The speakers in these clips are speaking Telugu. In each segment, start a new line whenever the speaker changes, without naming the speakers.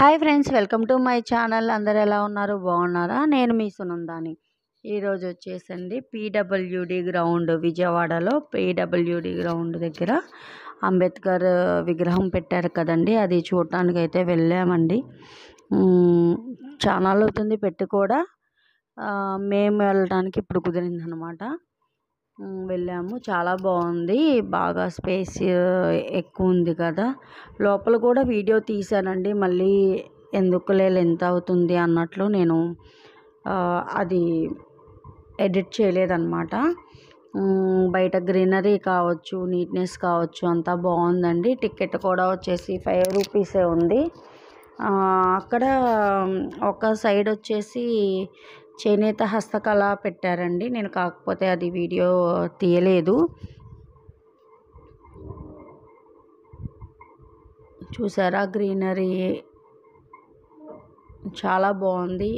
Hi friends, welcome to my channel. అందరు ఎలా ఉన్నారు? బాగున్నారా? నేను మీ సునందాని. ఈరోజు వచ్చేసండి పీడబ్ల్యూడి గ్రౌండ్, విజయవాడలో పీడబ్ల్యూడి గ్రౌండ్ దగ్గర అంబేద్కర్ విగ్రహం పెట్టారు కదండి, అది చూడటానికి అయితే వెళ్ళామండి. చాలా అవుతుంది పెట్టి కూడా. మేము వెళ్ళడానికి ఇప్పుడు కుదిరిందనమాట. వెళ్ళాము. చాలా బాగుంది, బాగా స్పేస్ ఎక్కువ ఉంది కదా. లోపల కూడా వీడియో తీశానండి, మళ్ళీ ఎందుకులే లెంత్ అవుతుంది అన్నట్లు నేను అది ఎడిట్ చేయలేదన్నమాట. బయట గ్రీనరీ కావచ్చు, నీట్నెస్ కావచ్చు, అంతా బాగుందండి. టికెట్ కూడా వచ్చేసి 5 రూపీసే ఉంది. అక్కడ ఒక సైడ్ వచ్చేసి చేనేత హస్తకళ పెట్టారండి. నేను కాకపోతే అది వీడియో తీయలేదు. చూసారా గ్రీనరీ చాలా బాగుంది.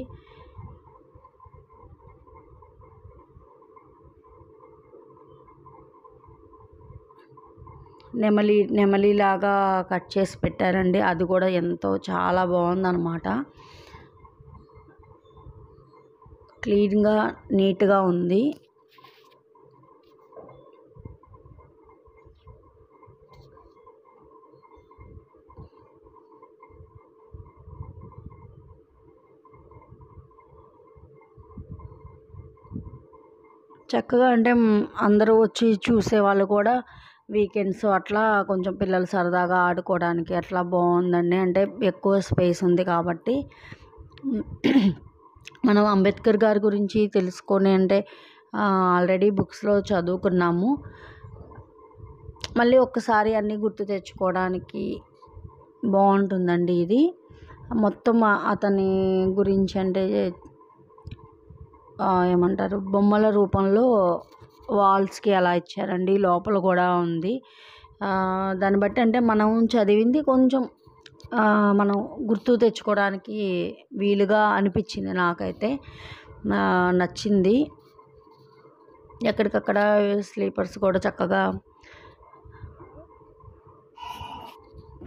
నెమలిలాగా కట్ చేసి పెట్టారండి. అది కూడా ఎంతో చాలా బాగుందన్నమాట. క్లీన్గా నీట్గా ఉంది. చక్కగా అంటే అందరూ వచ్చి చూసేవాళ్ళు కూడా వీకెండ్స్ అట్లా కొంచెం పిల్లలు సరదాగా ఆడుకోవడానికి అట్లా బాగుందండి. అంటే ఎక్కువ స్పేస్ ఉంది కాబట్టి మనం అంబేద్కర్ గారి గురించి తెలుసుకొని అంటే ఆల్రెడీ బుక్స్లో చదువుకున్నాము. మళ్ళీ ఒక్కసారి అన్నీ గుర్తు తెచ్చుకోవడానికి బాగుంటుందండి ఇది. మొత్తం అతని గురించి అంటే ఏమంటారు, బొమ్మల రూపంలో వాల్స్కి అలా ఇచ్చారండి. లోపల కూడా ఉంది. దాన్ని బట్టి అంటే మనం చదివింది కొంచెం మనం గుర్తు తెచ్చుకోవడానికి వీలుగా అనిపించింది. నాకైతే నచ్చింది. ఎక్కడికక్కడ స్లీపర్స్ కూడా చక్కగా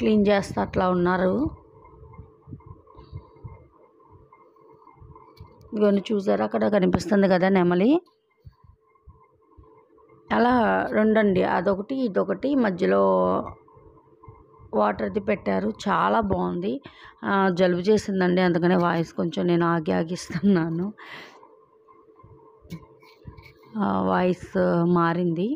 క్లీన్ చేస్తూ అట్లా ఉన్నారు. ఇవన్నీ చూసారా, అక్కడ కనిపిస్తుంది కదా నెమలి. అలా రెండండి, అదొకటి ఇదొకటి, మధ్యలో వాటర్ది పెట్టారు. చాలా బాగుంది. జలుబు చేసిందండి, అందుకనే వాయిస్ కొంచెం నేను ఆగిస్తున్నాను. వాయిస్ మారింది.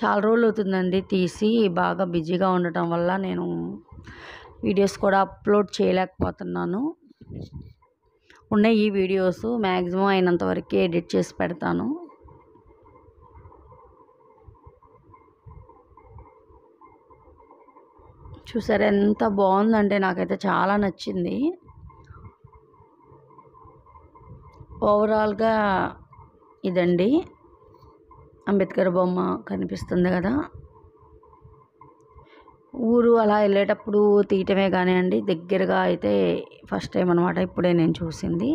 చాలా రోజులు అవుతుందండి తీసి, బాగా బిజీగా ఉండటం వల్ల నేను వీడియోస్ కూడా అప్లోడ్ చేయలేకపోతున్నాను. ఉన్నాయి ఈ వీడియోస్, మ్యాక్సిమం అయినంత వరకు ఎడిట్ చేసి పెడతాను. చూసారా ఎంత బాగుందంటే, నాకైతే చాలా నచ్చింది. ఓవరాల్గా ఇదండి అంబేద్కర్ బొమ్మ కనిపిస్తుంది కదా. ఊరు అలా వెళ్ళేటప్పుడు తీయటమే కానీ అండి, దగ్గరగా అయితే ఫస్ట్ టైం అనమాట, ఇప్పుడే నేను చూసింది.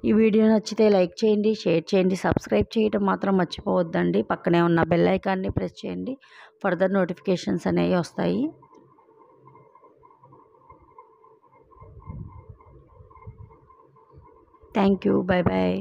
ఈ వీడియో నచ్చితే లైక్ చేయండి, షేర్ చేయండి, సబ్స్క్రైబ్ చేయటం మాత్రం మర్చిపోవద్దండి. పక్కనే ఉన్న బెల్ ఐకాన్ని ప్రెస్ చేయండి, ఫర్దర్ నోటిఫికేషన్స్ అనేవి వస్తాయి. Thank you. Bye bye.